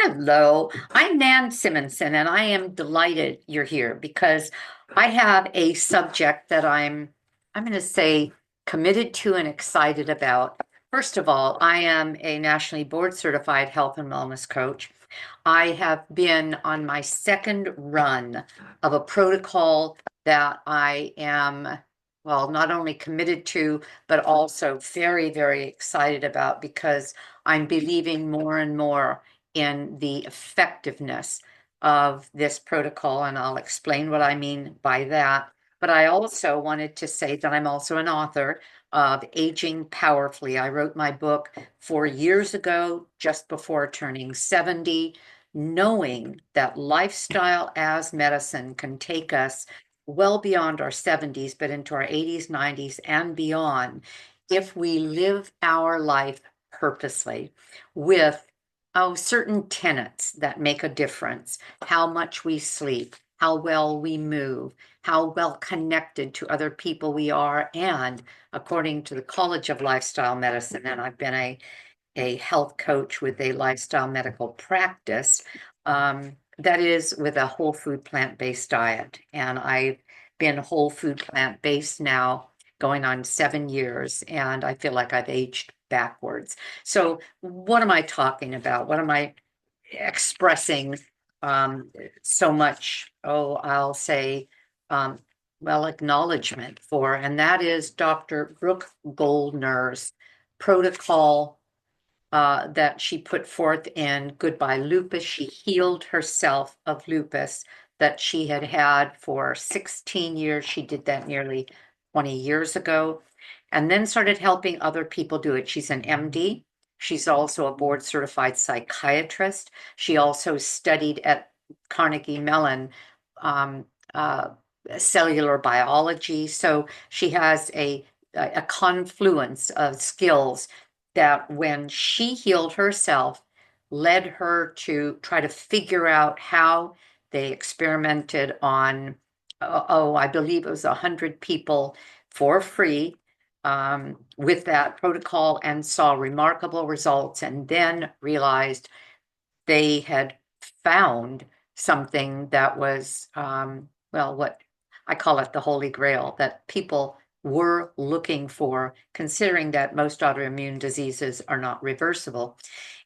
Hello, I'm Nan Simonsen, and I am delighted you're here because I have a subject that I'm going to say committed to and excited about. First of all, I am a nationally board certified health and wellness coach. I have been on my second run of a protocol that I am, well, not only committed to, but also very, very excited about because I'm believing more and more in the effectiveness of this protocol, and I'll explain what I mean by that. But I also wanted to say that I'm also an author of Aging Powerfully. I wrote my book 4 years ago, just before turning 70, knowing that lifestyle as medicine can take us well beyond our 70s, but into our 80s, 90s, and beyond if we live our life purposely with certain tenets that make a difference. How much we sleep, how well we move, how well connected to other people we are, and according to the College of Lifestyle Medicine, and I've been a health coach with a lifestyle medical practice, that is with a whole food plant-based diet. And I've been whole food plant-based now going on 7 years, and I feel like I've aged backwards. So what am I talking about? What am I expressing so much, I'll say, um, well, acknowledgement for, and that is Dr. Brook Goldner's protocol that she put forth in Goodbye Lupus. She healed herself of lupus that she had had for 16 years. She did that nearly 20 years ago, and then started helping other people do it. She's an MD. She's also a board certified psychiatrist. She also studied at Carnegie Mellon um, uh, cellular biology. So she has a confluence of skills that when she healed herself, led her to try to figure out how they experimented on, I believe it was 100 people for free with that protocol and saw remarkable results, and then realized they had found something that was, well, what I call it the Holy Grail that people were looking for, considering that most autoimmune diseases are not reversible.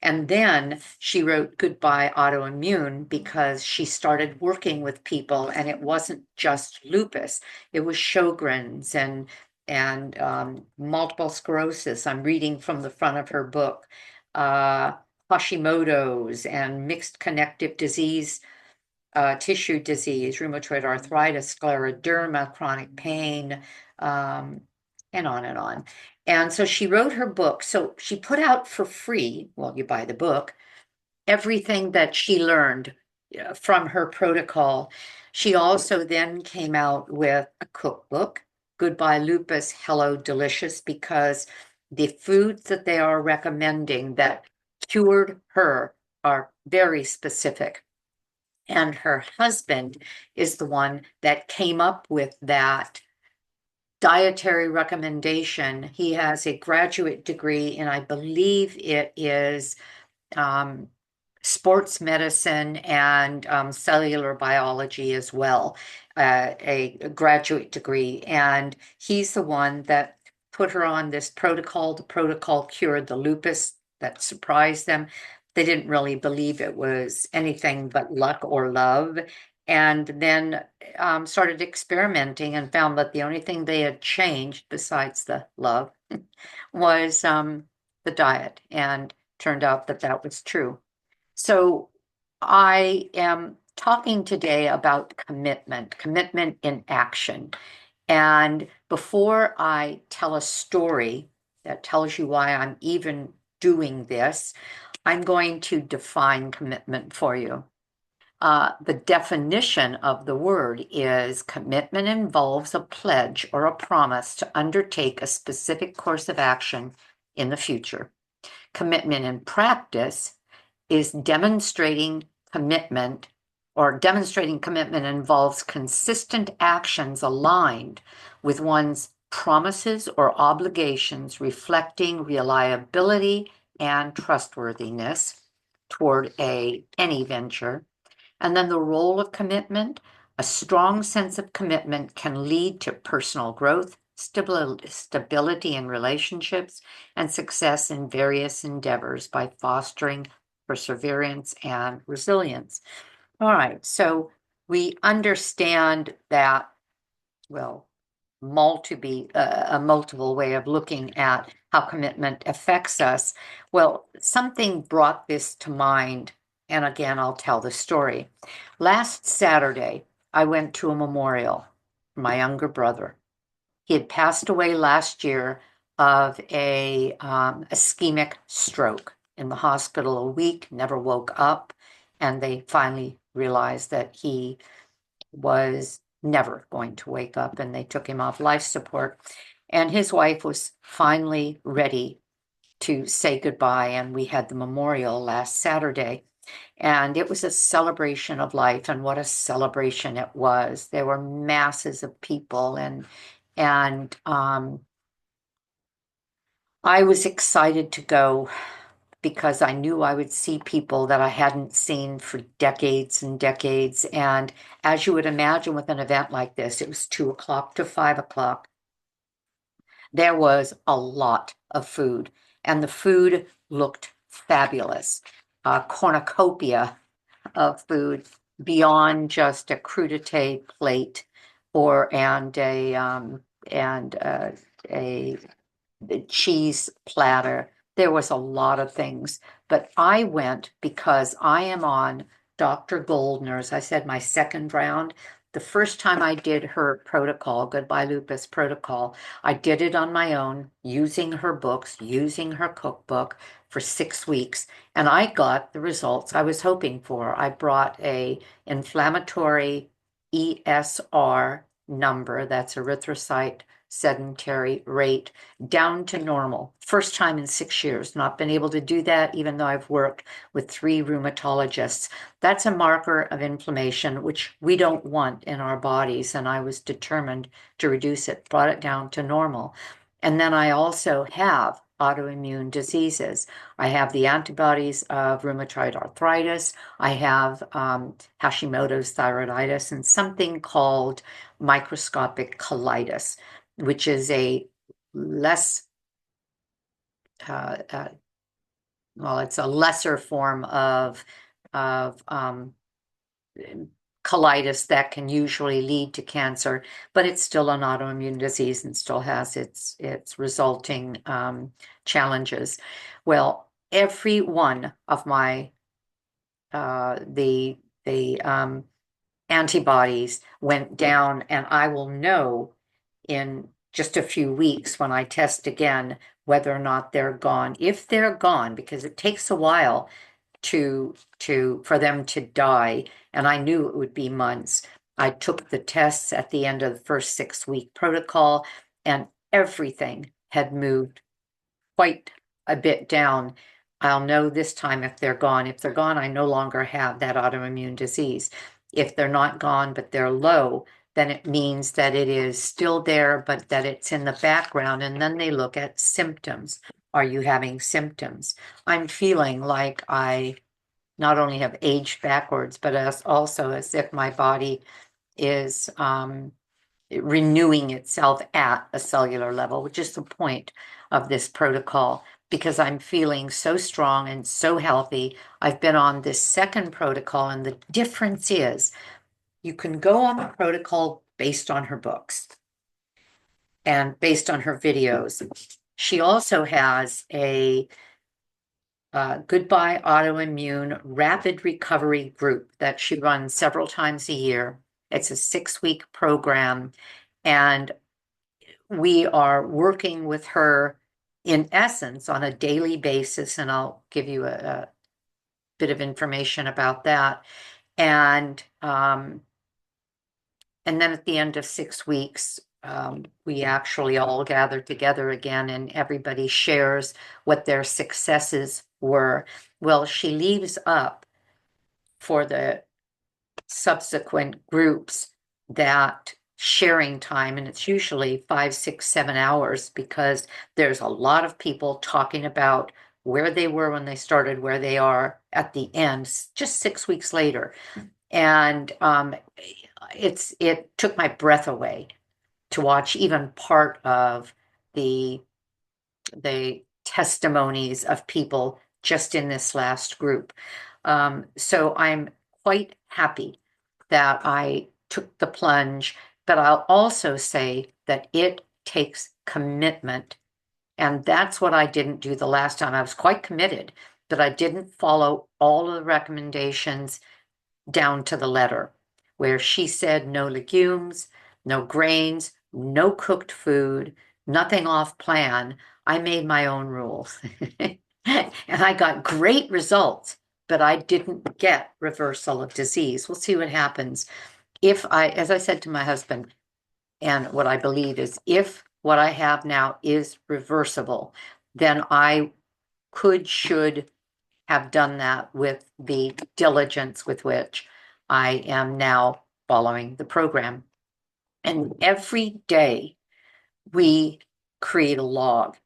And then she wrote Goodbye Autoimmune because she started working with people, and it wasn't just lupus, it was Sjogren's and multiple sclerosis. I'm reading from the front of her book. Hashimoto's and mixed connective disease, tissue disease, rheumatoid arthritis, scleroderma, chronic pain, um, and on and on. And so she wrote her book. So she put out for free, well, you buy the book, everything that she learned from her protocol. She also then came out with a cookbook, Goodbye Lupus, Hello Delicious, because the foods that they are recommending that cured her are very specific. And her husband is the one that came up with that dietary recommendation. He has a graduate degree, and I believe it is um, sports medicine and cellular biology as well, a graduate degree. And he's the one that put her on this protocol. The protocol cured the lupus. That surprised them. They didn't really believe it was anything but luck or love. And then started experimenting and found that the only thing they had changed besides the love was the diet. And turned out that that was true. So I am talking today about commitment, commitment in action. And before I tell a story that tells you why I'm even doing this, I'm going to define commitment for you. The definition of the word is commitment involves a pledge or a promise to undertake a specific course of action in the future. Commitment in practice is demonstrating commitment, or demonstrating commitment involves consistent actions aligned with one's promises or obligations, reflecting reliability and trustworthiness toward any venture. And then the role of commitment. A strong sense of commitment can lead to personal growth, stability in relationships, and success in various endeavors by fostering perseverance and resilience. All right, so we understand that, well, a multiple way of looking at how commitment affects us. Well, something brought this to mind, and again, I'll tell the story. Last Saturday, I went to a memorial for my younger brother. He had passed away last year of a ischemic stroke in the hospital a week, never woke up, and they finally realized that he was never going to wake up, and they took him off life support. And his wife was finally ready to say goodbye, and we had the memorial last Saturday. And it was a celebration of life, and what a celebration it was. There were masses of people, and I was excited to go because I knew I would see people that I hadn't seen for decades and decades. And as you would imagine with an event like this, it was 2 o'clock to 5 o'clock. There was a lot of food, and the food looked fabulous. A cornucopia of food beyond just a crudité plate or a cheese platter. There was a lot of things, but I went because I am on Dr. Goldner's, I said my second round. The first time I did her protocol, Goodbye Lupus protocol, I did it on my own, using her books, using her cookbook for 6 weeks, and I got the results I was hoping for. I brought a inflammatory ESR number, that's erythrocyte sedentary rate, down to normal. First time in 6 years, not been able to do that, even though I've worked with 3 rheumatologists. That's a marker of inflammation, which we don't want in our bodies, and I was determined to reduce it, brought it down to normal. And then I also have autoimmune diseases. I have the antibodies of rheumatoid arthritis. I have Hashimoto's thyroiditis and something called microscopic colitis, which is a less, well, it's a lesser form of colitis that can usually lead to cancer, but it's still an autoimmune disease and still has its resulting challenges. Well, every one of my the antibodies went down, and I will know in just a few weeks when I test again whether or not they're gone. If they're gone, because it takes a while for them to die, and I knew it would be months. I took the tests at the end of the first 6-week protocol, and everything had moved quite a bit down. I'll know this time if they're gone. If they're gone, I no longer have that autoimmune disease. If they're not gone, but they're low, then it means that it is still there, but that it's in the background. And then they look at symptoms. Are you having symptoms? I'm feeling like I not only have aged backwards, but also as if my body is renewing itself at a cellular level, which is the point of this protocol, because I'm feeling so strong and so healthy. I've been on this second protocol, and the difference is you can go on the protocol based on her books and based on her videos. She also has a Goodbye Autoimmune Rapid Recovery group that she runs several times a year. It's a 6-week program, and we are working with her in essence on a daily basis, and I'll give you a bit of information about that. And then at the end of 6 weeks, we actually all gather together again, and everybody shares what their successes were. Well, she leaves up for the subsequent groups that sharing time, and it's usually 5, 6, 7 hours, because there's a lot of people talking about where they were when they started, where they are at the end, just 6 weeks later. And it took my breath away to watch even part of the testimonies of people just in this last group. So I'm quite happy that I took the plunge, but I'll also say that it takes commitment. And that's what I didn't do the last time. I was quite committed, but I didn't follow all of the recommendations down to the letter, where she said no legumes, no grains, no cooked food, nothing off plan. I made my own rules. And I got great results, but I didn't get reversal of disease. We'll see what happens. If I, as I said to my husband, and what I believe is if what I have now is reversible, then I should have done that with the diligence with which I am now following the program. And every day we create a log.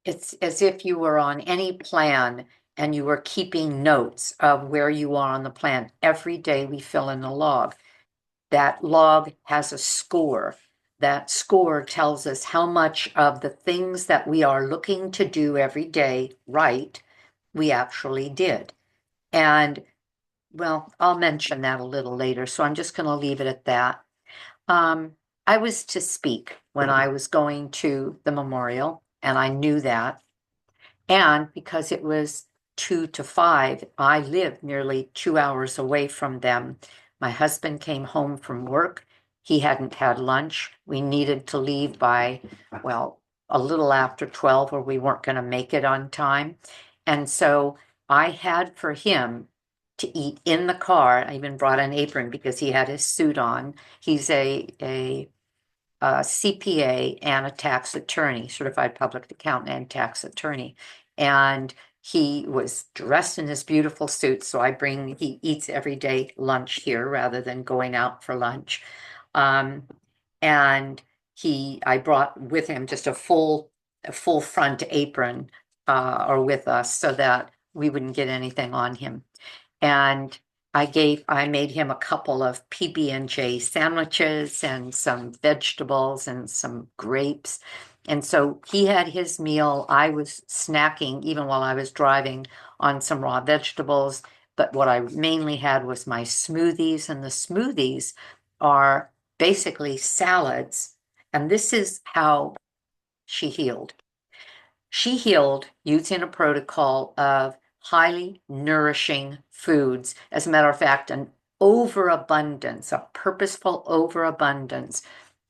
It's as if you were on any plan and you were keeping notes of where you are on the plan. Every day we fill in a log. That log has a score. That score tells us how much of the things that we are looking to do every day right, we actually did. And well, I'll mention that a little later, so I'm just going to leave it at that. I was to speak when I was going to the memorial, and I knew that. And because it was 2 to 5, I lived nearly 2 hours away from them. My husband came home from work. He hadn't had lunch. We needed to leave by, well, a little after 12, or we weren't going to make it on time. And so I had for him to eat in the car. I even brought an apron because he had his suit on. He's a CPA and a tax attorney, certified public accountant and tax attorney. And he was dressed in his beautiful suit. So he eats every day lunch here rather than going out for lunch. And I brought with him just a full front apron, or with us so that we wouldn't get anything on him. And I made him a couple of PB&J sandwiches and some vegetables and some grapes. And so he had his meal. I was snacking, even while I was driving, on some raw vegetables. But what I mainly had was my smoothies, and the smoothies are basically salads. And this is how she healed. She healed using a protocol of highly nourishing foods. As a matter of fact, an overabundance, a purposeful overabundance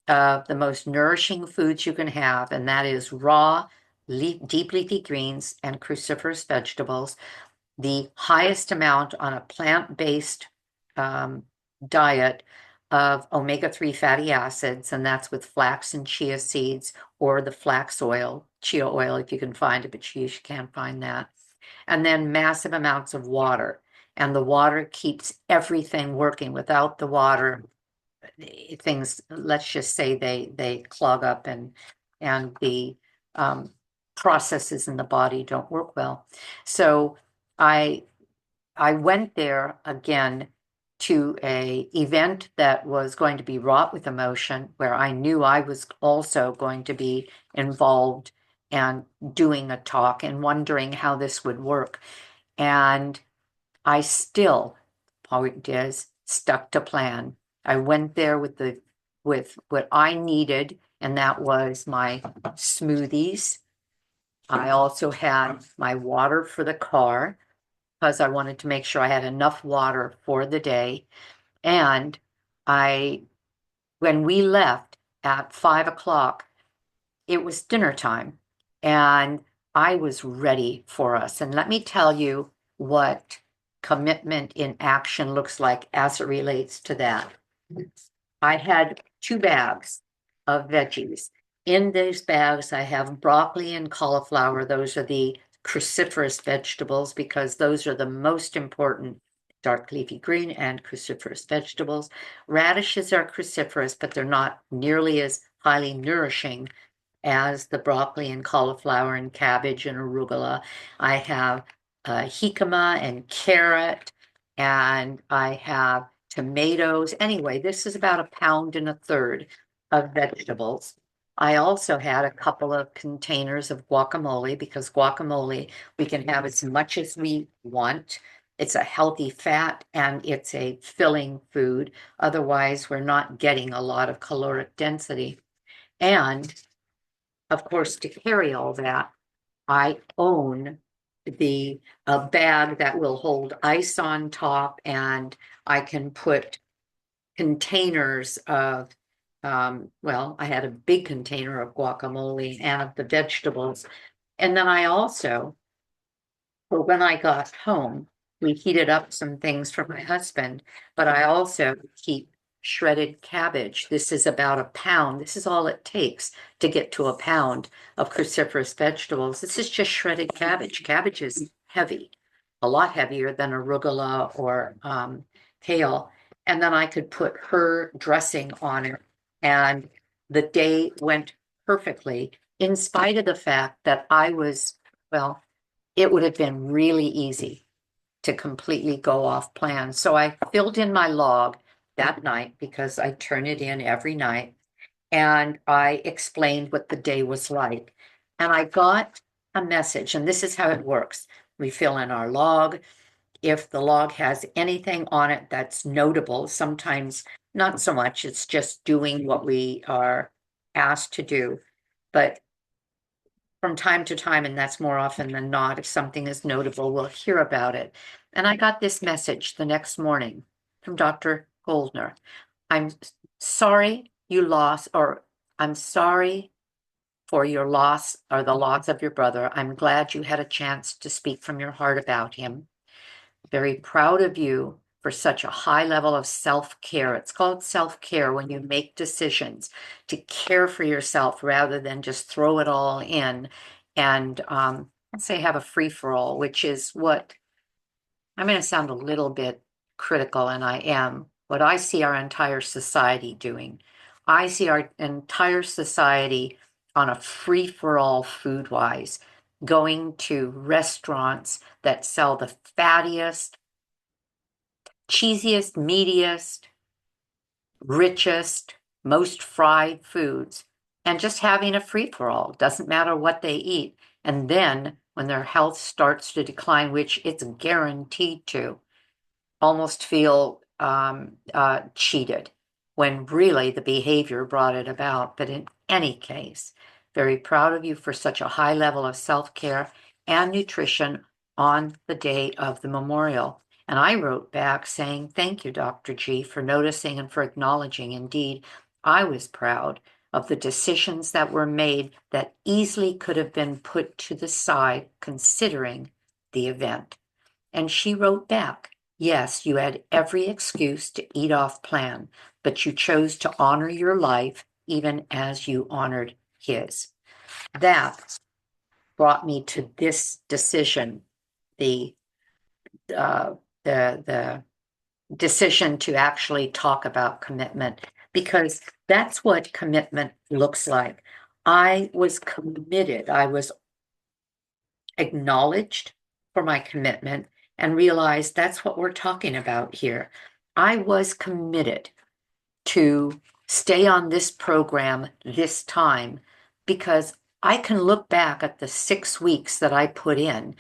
of the most nourishing foods you can have, and that is raw, deep leafy greens and cruciferous vegetables. The highest amount on a plant-based diet of omega-3 fatty acids, and that's with flax and chia seeds, or the flax oil, chia oil if you can find it, but you can't find that. And then massive amounts of water. And the water keeps everything working. Without the water, things, let's just say they clog up, and the processes in the body don't work well. So I went there again to a event that was going to be wrought with emotion, where I knew I was also going to be involved and doing a talk and wondering how this would work. And I still, point is, stuck to plan. I went there with what I needed, and that was my smoothies. I also had my water for the car, because I wanted to make sure I had enough water for the day. And when we left at 5 o'clock, it was dinner time, and I was ready for us. And let me tell you what commitment in action looks like as it relates to that. I had 2 bags of veggies. In these bags, I have broccoli and cauliflower. Those are the cruciferous vegetables, because those are the most important dark leafy green and cruciferous vegetables. Radishes are cruciferous, but they're not nearly as highly nourishing as the broccoli and cauliflower and cabbage and arugula. I have jicama and carrot, and I have tomatoes. Anyway, this is about 1.33 pounds of vegetables. I also had a couple of containers of guacamole because guacamole, we can have as much as we want. It's a healthy fat and it's a filling food. Otherwise, we're not getting a lot of caloric density. And of course, to carry all that, I own the a bag that will hold ice on top, and I can put containers of, well, I had a big container of guacamole and of the vegetables. And then I also, for when I got home, we heated up some things for my husband, but I also keep shredded cabbage. This is about 1 pound. This is all it takes to get to 1 pound of cruciferous vegetables. This is just shredded cabbage. Cabbage is heavy, a lot heavier than arugula or kale. And then I could put her dressing on it, and the day went perfectly, in spite of the fact that I was, well, it would have been really easy to completely go off plan. So I filled in my log that night because I turn it in every night, and I explained what the day was like. And I got a message, and this is how it works. We fill in our log. If the log has anything on it that's notable, sometimes not so much, it's just doing what we are asked to do. But from time to time, and that's more often than not, if something is notable, we'll hear about it. And I got this message the next morning from Dr. Goldner. I'm sorry you lost, or I'm sorry for your loss or the loss of your brother. I'm glad you had a chance to speak from your heart about him. Very proud of you for such a high level of self-care. It's called self-care when you make decisions to care for yourself rather than just throw it all in and say have a free-for-all, which is what I'm going to sound a little bit critical, and I am, what I see our entire society doing. I see our entire society on a free-for-all food-wise, going to restaurants that sell the fattiest, cheesiest, meatiest, richest, most fried foods, and just having a free-for-all. Doesn't matter what they eat. And then when their health starts to decline, which it's guaranteed to, almost feel cheated when really the behavior brought it about. But in any case, very proud of you for such a high level of self-care and nutrition on the day of the memorial. And I wrote back saying, thank you, Dr. G, for noticing and for acknowledging. Indeed, I was proud of the decisions that were made that easily could have been put to the side considering the event. And she wrote back, yes, you had every excuse to eat off plan, but you chose to honor your life even as you honored his. That brought me to this decision, the the decision to actually talk about commitment, because that's what commitment looks like. I was committed. I was acknowledged for my commitment and realized that's what we're talking about here. I was committed to stay on this program this time because I can look back at the 6 weeks that I put in,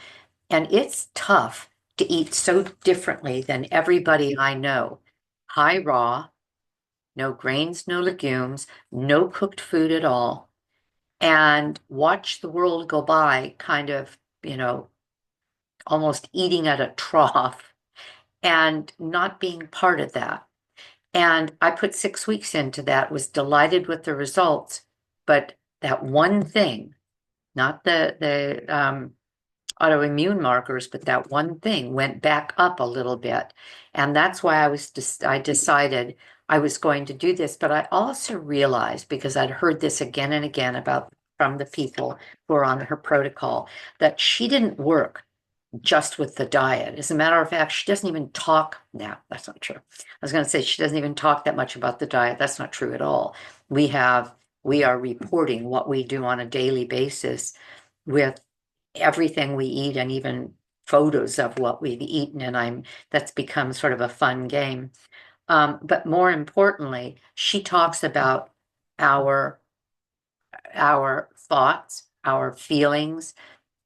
and it's tough to eat so differently than everybody I know. High raw, no grains, no legumes, no cooked food at all, and watch the world go by kind of, almost eating at a trough and not being part of that. And I put 6 weeks into that, was delighted with the results, but that one thing, not the autoimmune markers, but that one thing went back up a little bit. And that's why I decided I was going to do this. But I also realized, because I'd heard this again and again about from the people who are on her protocol, that she didn't work just with the diet. As a matter of fact, she doesn't even talk. No, that's not true. I was going to say she doesn't even talk that much about the diet. That's not true at all. We have we are reporting what we do on a daily basis with everything we eat and even photos of what we've eaten. And that's become sort of a fun game. But more importantly, she talks about our our thoughts, our feelings,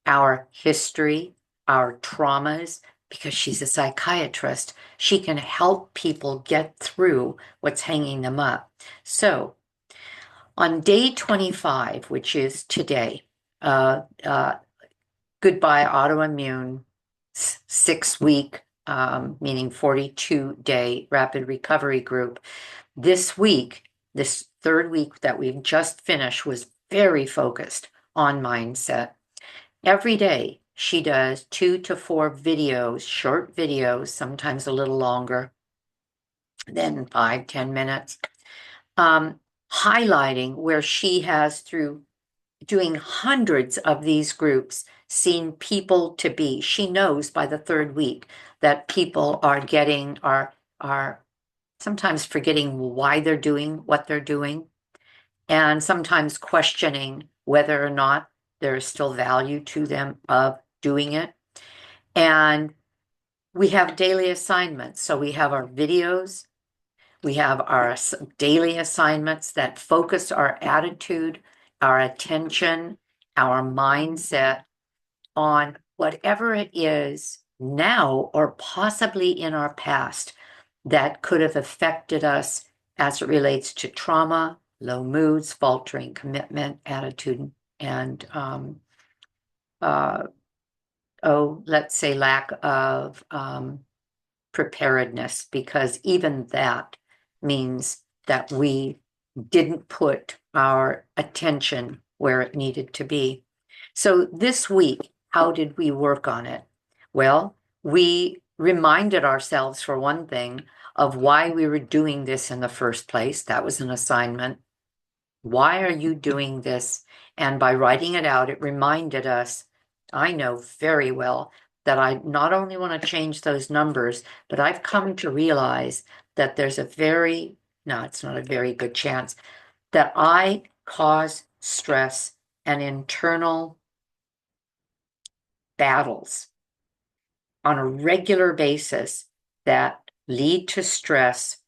our history, our traumas, because she's a psychiatrist. She can help people get through what's hanging them up. So on day 25, which is today, uh, uh, Goodbye Autoimmune 6 week, meaning 42-day rapid recovery group. This week, this third week that we've just finished was very focused on mindset. Every day, she does 2 to 4 videos, short videos, sometimes a little longer than 5, 10 minutes, highlighting where she has, through doing hundreds of these groups, seen people to be. She knows by the third week that people are sometimes forgetting why they're doing what they're doing, and sometimes questioning whether or not there is still value to them of doing it. And we have daily assignments. So we have our videos, we have our daily assignments that focus our attitude, our attention, our mindset on whatever it is now or possibly in our past that could have affected us as it relates to trauma, low moods, faltering commitment, attitude, and let's say lack of preparedness, because even that means that we didn't put our attention where it needed to be. So this week, how did we work on it? Well, we reminded ourselves, for one thing, of why we were doing this in the first place. That was an assignment. Why are you doing this? And by writing it out, it reminded us, I know very well that I not only want to change those numbers, but I've come to realize that there's no, it's not a very good chance that I cause stress and internal battles on a regular basis that lead to stress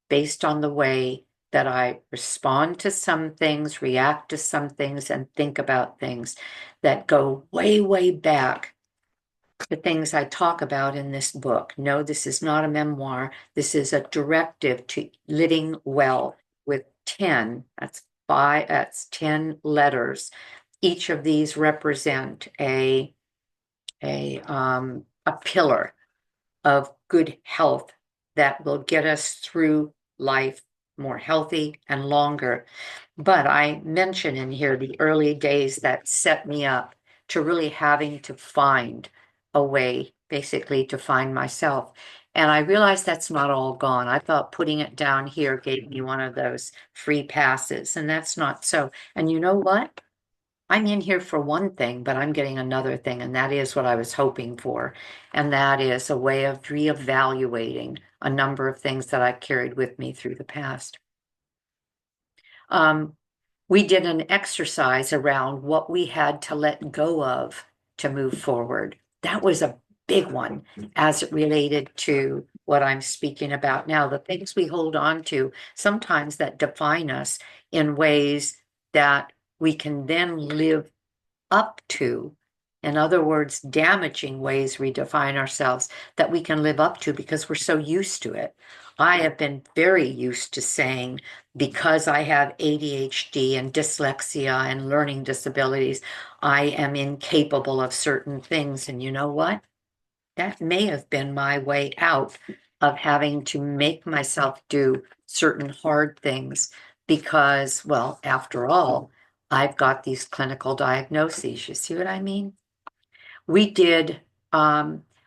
based on the way that I respond to some things, react to some things, and think about things that go way, way back. The things I talk about in this book. No, this is not a memoir. This is a directive to living well with 10, that's 10 letters. Each of these represent a pillar of good health that will get us through life more healthy and longer. But I mention in here the early days that set me up to really having to find a way, basically, to find myself. And I realized that's not all gone. I thought putting it down here gave me one of those free passes, and that's not so. And you know what? I'm in here for one thing, but I'm getting another thing, and that is what I was hoping for. And that is a way of reevaluating a number of things that I carried with me through the past. We did an exercise around what we had to let go of to move forward. That was a big one as it related to what I'm speaking about now. The things we hold on to, sometimes that define us in ways that we can then live up to. In other words, damaging ways we define ourselves that we can live up to because we're so used to it. I have been very used to saying, because I have ADHD and dyslexia and learning disabilities, I am incapable of certain things. And you know what? That may have been my way out of having to make myself do certain hard things because, well, after all, I've got these clinical diagnoses. You see what I mean? We did,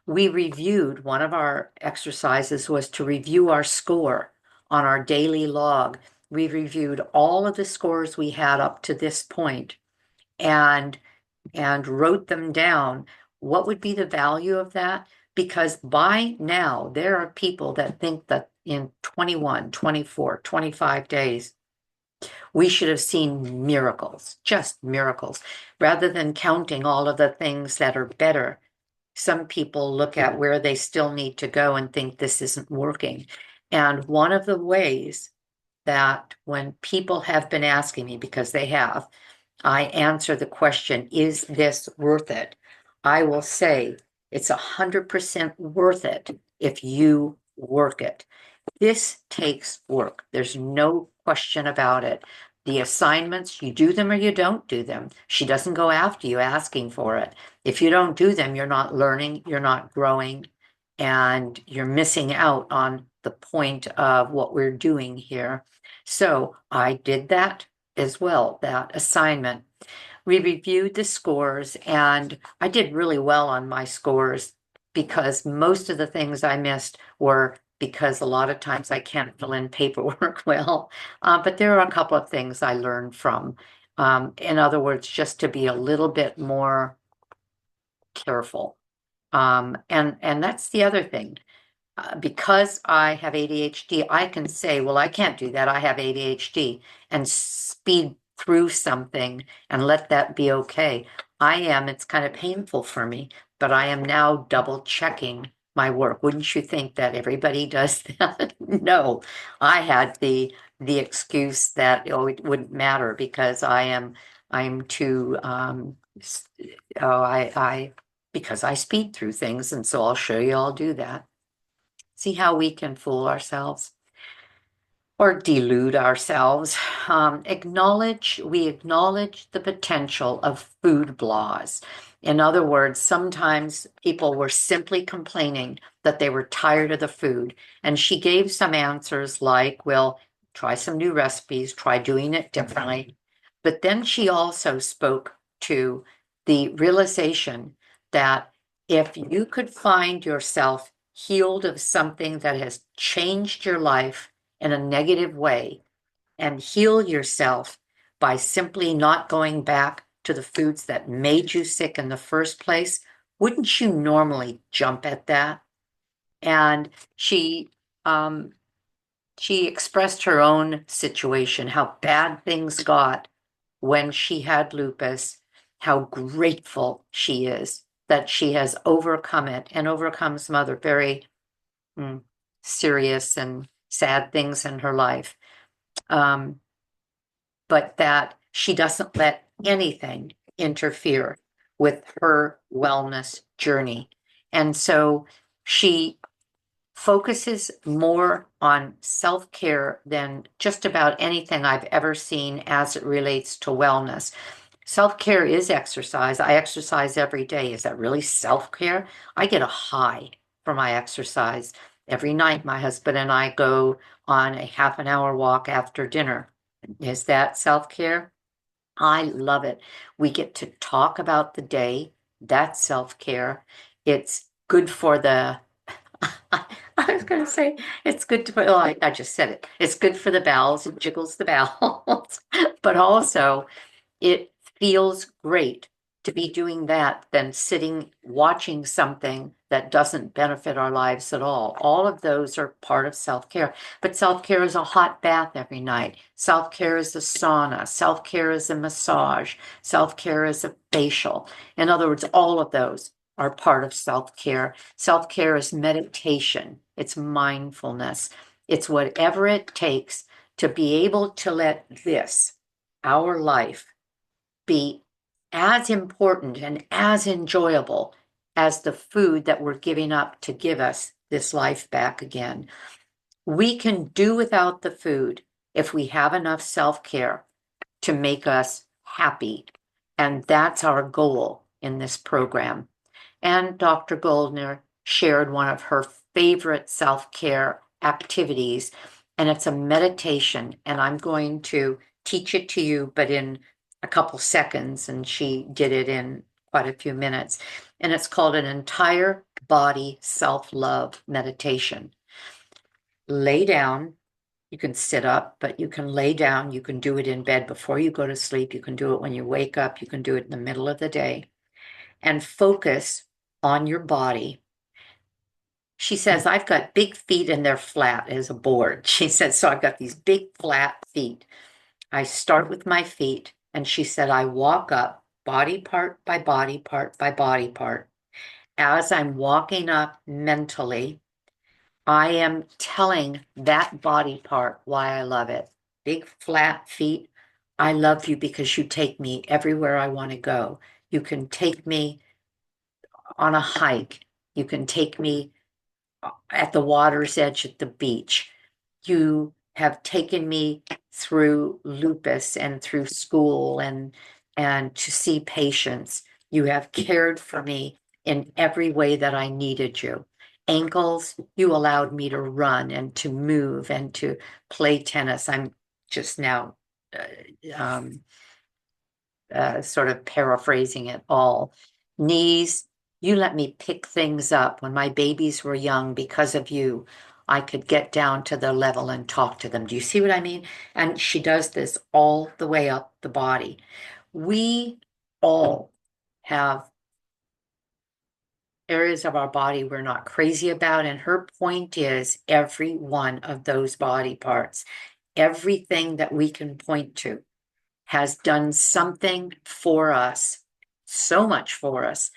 we reviewed, one of our exercises was to review our score on our daily log. We reviewed all of the scores we had up to this point and wrote them down. What would be the value of that? Because by now, there are people that think that in 21, 24, 25 days, We should have seen miracles, just miracles, rather than counting all of the things that are better. Some people look at where they still need to go and think this isn't working. And one of the ways that when people have been asking me, because they have, I answer the question, is this worth it? I will say it's 100% worth it if you work it. This takes work. There's no question about it. The assignments, you do them or you don't do them. She doesn't go after you asking for it. If you don't do them, you're not learning, you're not growing, and you're missing out on the point of what we're doing here. So I did that as well, that assignment. We reviewed the scores, and I did really well on my scores because most of the things I missed were because a lot of times I can't fill in paperwork well. But there are a couple of things I learned from. In other words, just to be a little bit more careful. And that's the other thing. Because I have ADHD, I can say, well, I can't do that. I have ADHD and speed through something and let that be okay. It's kind of painful for me, but I am now double checking my work. Wouldn't you think that everybody does that? No, I had the excuse that, oh, it wouldn't matter because I'm too, oh, because I speed through things. And so I'll show you I'll do that. See how we can fool ourselves or delude ourselves. We acknowledge the potential of food blahs. In other words, sometimes people were simply complaining that they were tired of the food. And she gave some answers like, well, try some new recipes, try doing it differently. But then she also spoke to the realization that if you could find yourself healed of something that has changed your life in a negative way and heal yourself by simply not going back to the foods that made you sick in the first place, wouldn't you normally jump at that? And she expressed her own situation, how bad things got when she had lupus, how grateful she is that she has overcome it and overcome some other very serious and sad things in her life. But that she doesn't let anything interfere with her wellness journey. And so she focuses more on self-care than just about anything I've ever seen as it relates to wellness. Self-care is exercise. I exercise every day. Is that really self-care? I get a high from my exercise. Every night, my husband and I go on a half an hour walk after dinner. Is that self-care? I love it. We get to talk about the day. That's self-care. It's good for the I was going to say it's good to put, oh, I just said it. It's good for the bowels. It jiggles the bowels. But also, it feels great to be doing that than sitting watching something that doesn't benefit our lives at all. All of those are part of self-care. But self-care is a hot bath every night. Self-care is a sauna. Self-care is a massage. Self-care is a facial. In other words, all of those are part of self-care. Self-care is meditation. It's mindfulness. It's whatever it takes to be able to let this, our life, be as important and as enjoyable as the food that we're giving up to give us this life back again. We can do without the food if we have enough self-care to make us happy. And that's our goal in this program. And Dr. Goldner shared one of her favorite self-care activities, and it's a meditation. And I'm going to teach it to you, but in a couple seconds, and she did it in quite a few minutes. And it's called an entire body self-love meditation. Lay down. You can sit up, but you can lay down. You can do it in bed before you go to sleep. You can do it when you wake up. You can do it in the middle of the day. And focus on your body. She says, I've got big feet and they're flat as a board. She said, so I've got these big flat feet. I start with my feet. And she said, I walk up body part by body part by body part. As I'm walking up mentally, I am telling that body part why I love it. Big flat feet. I love you because you take me everywhere I want to go. You can take me on a hike. You can take me at the water's edge at the beach. You have taken me through lupus and through school and to see patients. You have cared for me in every way that I needed you. Ankles, you allowed me to run and to move and to play tennis. I'm just now um, sort of paraphrasing it all. Knees, you let me pick things up when my babies were young because of you. I could get down to their level and talk to them. Do you see what I mean? And she does this all the way up the body. We all have areas of our body we're not crazy about. And her point is every one of those body parts, everything that we can point to has done something for us, so much for us,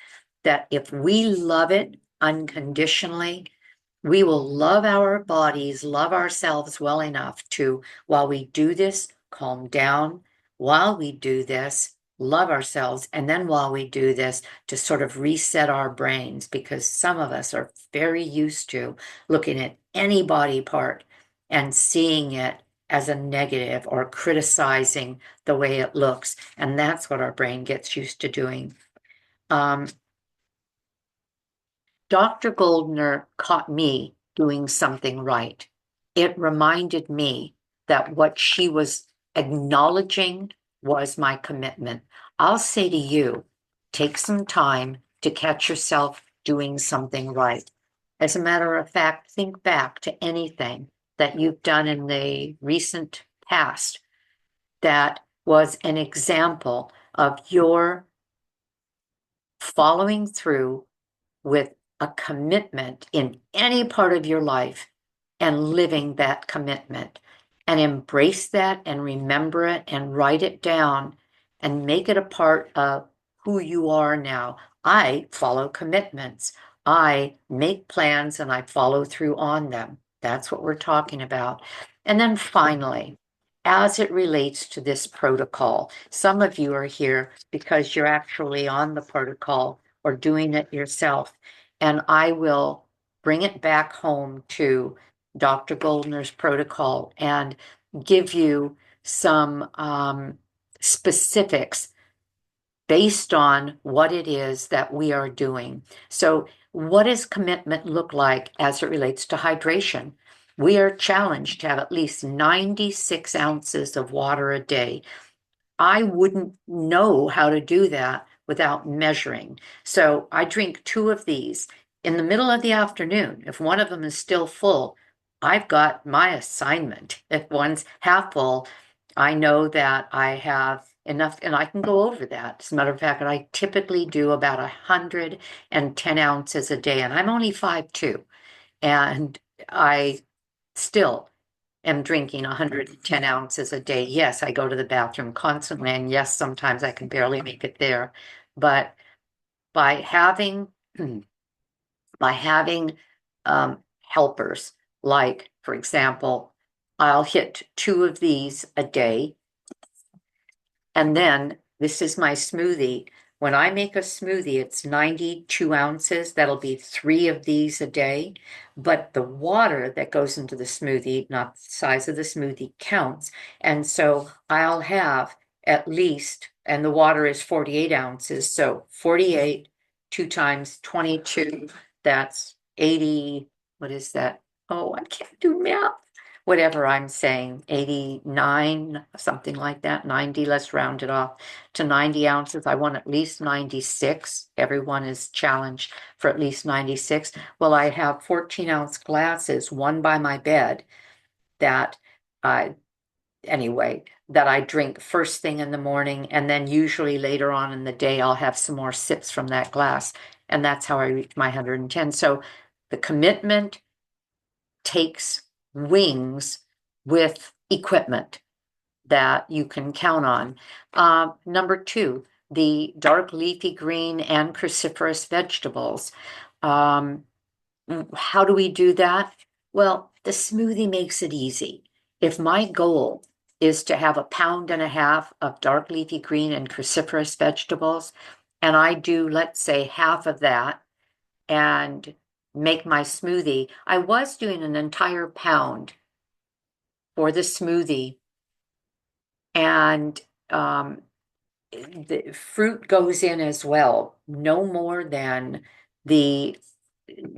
that if we love it unconditionally, we will love our bodies, love ourselves well enough to, while we do this, calm down, while we do this, love ourselves, and then while we do this, to sort of reset our brains, because some of us are very used to looking at any body part and seeing it as a negative or criticizing the way it looks. And that's what our brain gets used to doing. Dr. Goldner caught me doing something right. It reminded me that what she was acknowledging was my commitment. I'll say to you, take some time to catch yourself doing something right. As a matter of fact, think back to anything that you've done in the recent past that was an example of your following through with a commitment in any part of your life and living that commitment, and embrace that and remember it and write it down and make it a part of who you are now. I follow commitments. I make plans and I follow through on them. That's what we're talking about. And then finally, as it relates to this protocol, some of you are here because you're actually on the protocol or doing it yourself. And I will bring it back home to Dr. Goldner's protocol and give you some specifics based on what it is that we are doing. So, what does commitment look like as it relates to hydration? We are challenged to have at least 96 ounces of water a day. I wouldn't know how to do that without measuring. So I drink two of these in the middle of the afternoon. If one of them is still full, I've got my assignment. If one's half full, I know that I have enough and I can go over that. As a matter of fact, I typically do about 110 ounces a day, and I'm only 5'2", and I still am drinking 110 ounces a day. Yes, I go to the bathroom constantly, and yes, sometimes I can barely make it there. But by having by having helpers, like for example, I'll hit two of these a day, and then this is my smoothie. When I make a smoothie, it's 92 ounces. That'll be three of these a day. But the water that goes into the smoothie, not the size of the smoothie, counts. And so I'll have at least, and the water is 48 ounces. So 48, 2 times 22, that's 80. What is that? Oh, I can't do math. Whatever I'm saying, 89, something like that, 90, let's round it off to 90 ounces. I want at least 96. Everyone is challenged for at least 96. Well, I have 14-ounce glasses, one by my bed, that I, anyway, that I drink first thing in the morning, and then usually later on in the day, I'll have some more sips from that glass. And that's how I reach my 110. So the commitment takes wings with equipment. that you can count on. Number two, the dark leafy green and cruciferous vegetables. Um, how do we do that? Well, the smoothie makes it easy. If my goal is to have 1.5 pounds of dark leafy green and cruciferous vegetables, and I do, let's say, half of that and make my smoothie, I was doing an entire pound for the smoothie, and the fruit goes in as well, no more than the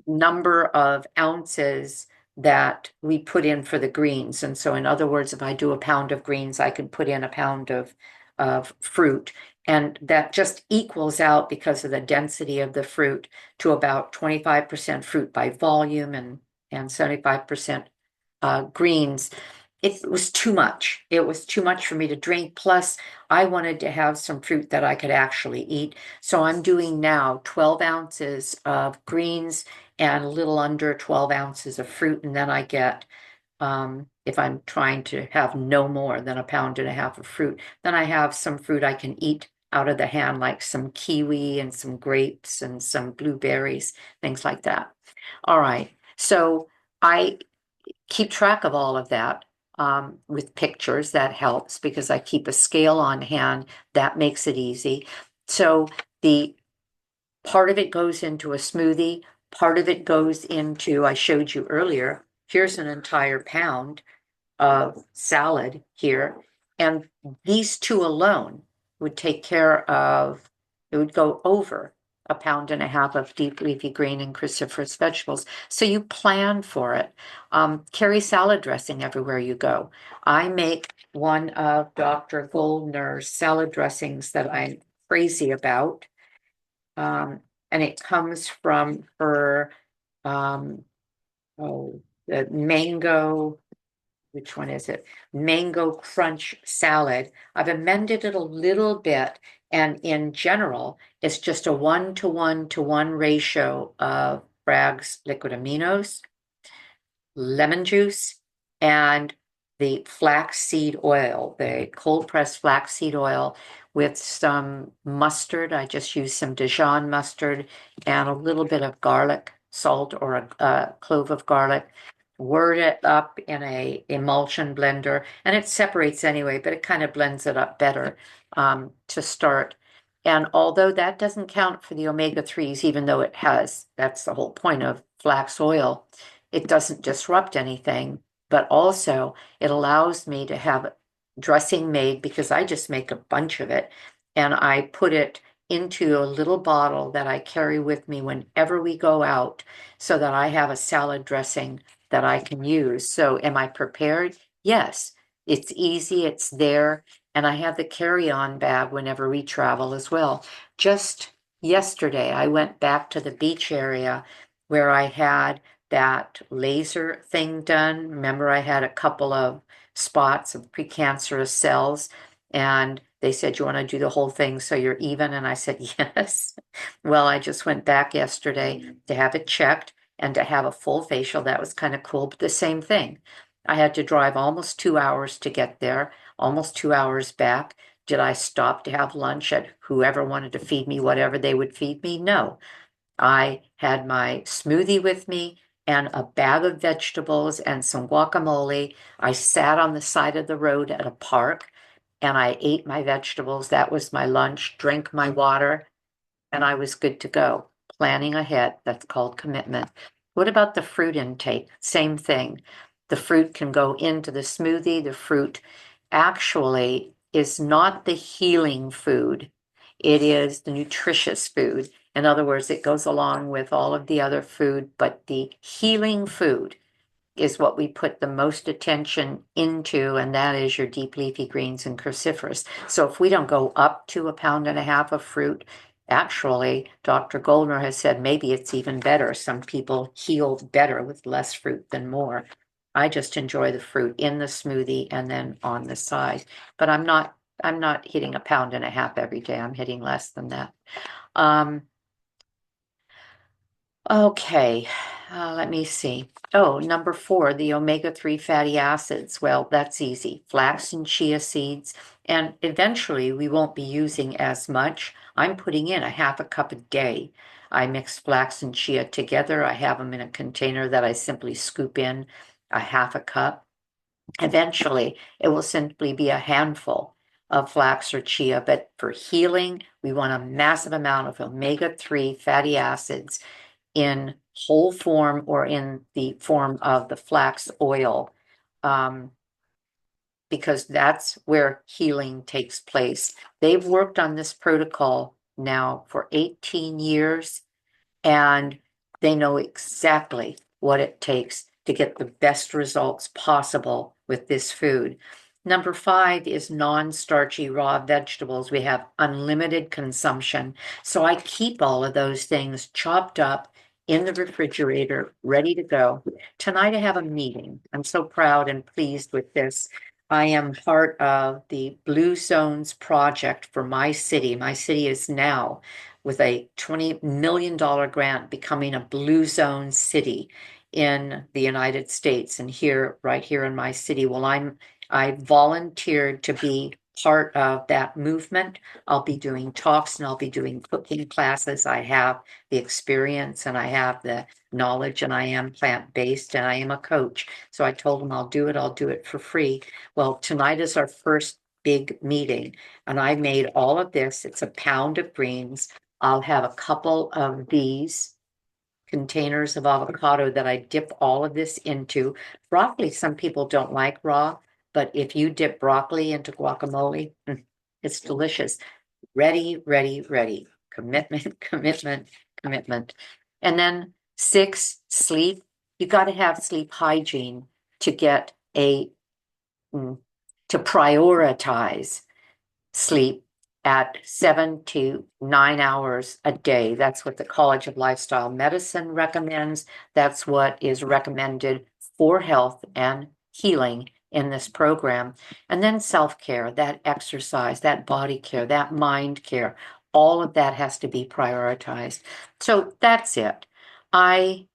number of ounces that we put in for the greens. And so in other words, if I do a pound of greens, I can put in a pound of fruit. And that just equals out because of the density of the fruit to about 25% fruit by volume and 75% greens. It was too much. It was too much for me to drink. Plus, I wanted to have some fruit that I could actually eat. So I'm doing now 12 ounces of greens and a little under 12 ounces of fruit. And then I get, if I'm trying to have no more than 1.5 pounds of fruit, then I have some fruit I can eat out of the hand, like some kiwi and some grapes and some blueberries, things like that. All right. So I keep track of all of that with pictures. That helps because I keep a scale on hand. That makes it easy. So the part of it goes into a smoothie, part of it goes into, I showed you earlier, here's an entire pound of salad here. And these two alone would take care of, it would go over 1.5 pounds of deep leafy green and cruciferous vegetables. So you plan for it. Carry salad dressing everywhere you go. I make one of Dr. Goldner's salad dressings that I'm crazy about. And it comes from her, the mango, which one is it? Mango crunch salad. I've amended it a little bit, and in general, it's just a 1-to-1-to-1 ratio of Bragg's liquid aminos, lemon juice, and the flaxseed oil, the cold pressed flaxseed oil with some mustard. I just use some Dijon mustard and a little bit of garlic salt or a clove of garlic. Word it up in a emulsion blender, and it separates anyway, but it kind of blends it up better to start. And although that doesn't count for the omega-3s, even though it has, that's the whole point of flax oil, it doesn't disrupt anything, but also it allows me to have dressing made because I just make a bunch of it and I put it into a little bottle that I carry with me whenever we go out so that I have a salad dressing that I can use. So am I prepared? Yes, it's easy, it's there, and I have the carry-on bag whenever we travel as well. Just yesterday, I went back to the beach area where I had that laser thing done. Remember, I had a couple of spots of precancerous cells, and they said, you want to do the whole thing so you're even? And I said, yes. Well, I just went back yesterday to have it checked and to have a full facial. That was kind of cool, but the same thing. I had to drive almost 2 hours to get there, almost 2 hours back. Did I stop to have lunch at whoever wanted to feed me whatever they would feed me? No. I had my smoothie with me and a bag of vegetables and some guacamole. I sat on the side of the road at a park and I ate my vegetables. That was my lunch, drank my water, and I was good to go. Planning ahead, that's called commitment. What about the fruit intake? Same thing. The fruit can go into the smoothie. The fruit actually is not the healing food. It is the nutritious food. In other words, it goes along with all of the other food, but the healing food is what we put the most attention into, and that is your deep leafy greens and cruciferous. So if we don't go up to 1.5 pounds of fruit, actually, Dr. Goldner has said maybe it's even better. Some people heal better with less fruit than more. I just enjoy the fruit in the smoothie and then on the side. But I'm not hitting 1.5 pounds every day. I'm hitting less than that. Um, Okay, let me see. Oh, number four, the omega-3 fatty acids. Well, that's easy. Flax and chia seeds. And eventually we won't be using as much. I'm putting in a half a cup a day. I mix flax and chia together. I have them in a container that I simply scoop in a half a cup. Eventually, it will simply be a handful of flax or chia, but for healing, we want a massive amount of omega-3 fatty acids in whole form or in the form of the flax oil, um, because that's where healing takes place. They've worked on this protocol now for 18 years, and they know exactly what it takes to get the best results possible with this food. Number five is non-starchy raw vegetables. We have unlimited consumption. So I keep all of those things chopped up in the refrigerator, ready to go. Tonight I have a meeting. I'm so proud and pleased with this. I am part of the Blue Zones project for my city. My city is now with a $20 million grant becoming a blue zone city in the United States. And here, right here in my city, well, I volunteered to be part of that movement. I'll be doing talks and I'll be doing cooking classes. I have the experience and I have the knowledge, and I am plant-based and I am a coach. So I told them I'll do it for free. Well, tonight is our first big meeting, and I made all of this. It's a pound of greens. I'll have a couple of these containers of avocado that I dip all of this into. Broccoli, some people don't like raw, but if you dip broccoli into guacamole, it's delicious. Ready, ready, ready. Commitment, commitment, commitment. And then six, sleep. You got to have sleep hygiene to get mm, to prioritize sleep at 7 to 9 hours a day. That's what the College of Lifestyle Medicine recommends. That's what is recommended for health and healing in this program. And then self-care, that exercise, that body care, that mind care, all of that has to be prioritized. So that's it. I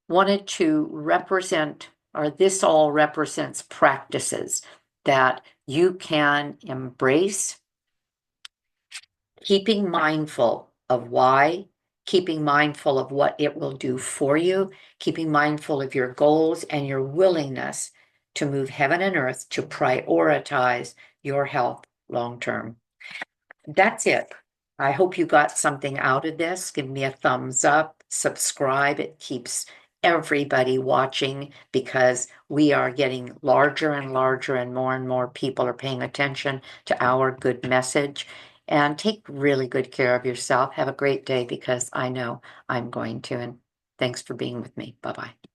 wanted to represent, or this all represents practices that you can embrace, keeping mindful of why, keeping mindful of what it will do for you, keeping mindful of your goals and your willingness to move heaven and earth to prioritize your health long term. That's it. I hope you got something out of this. Give me a thumbs up, subscribe. It keeps everybody watching because we are getting larger and larger, and more people are paying attention to our good message. And take really good care of yourself. Have a great day because I know I'm going to. And thanks for being with me. Bye bye.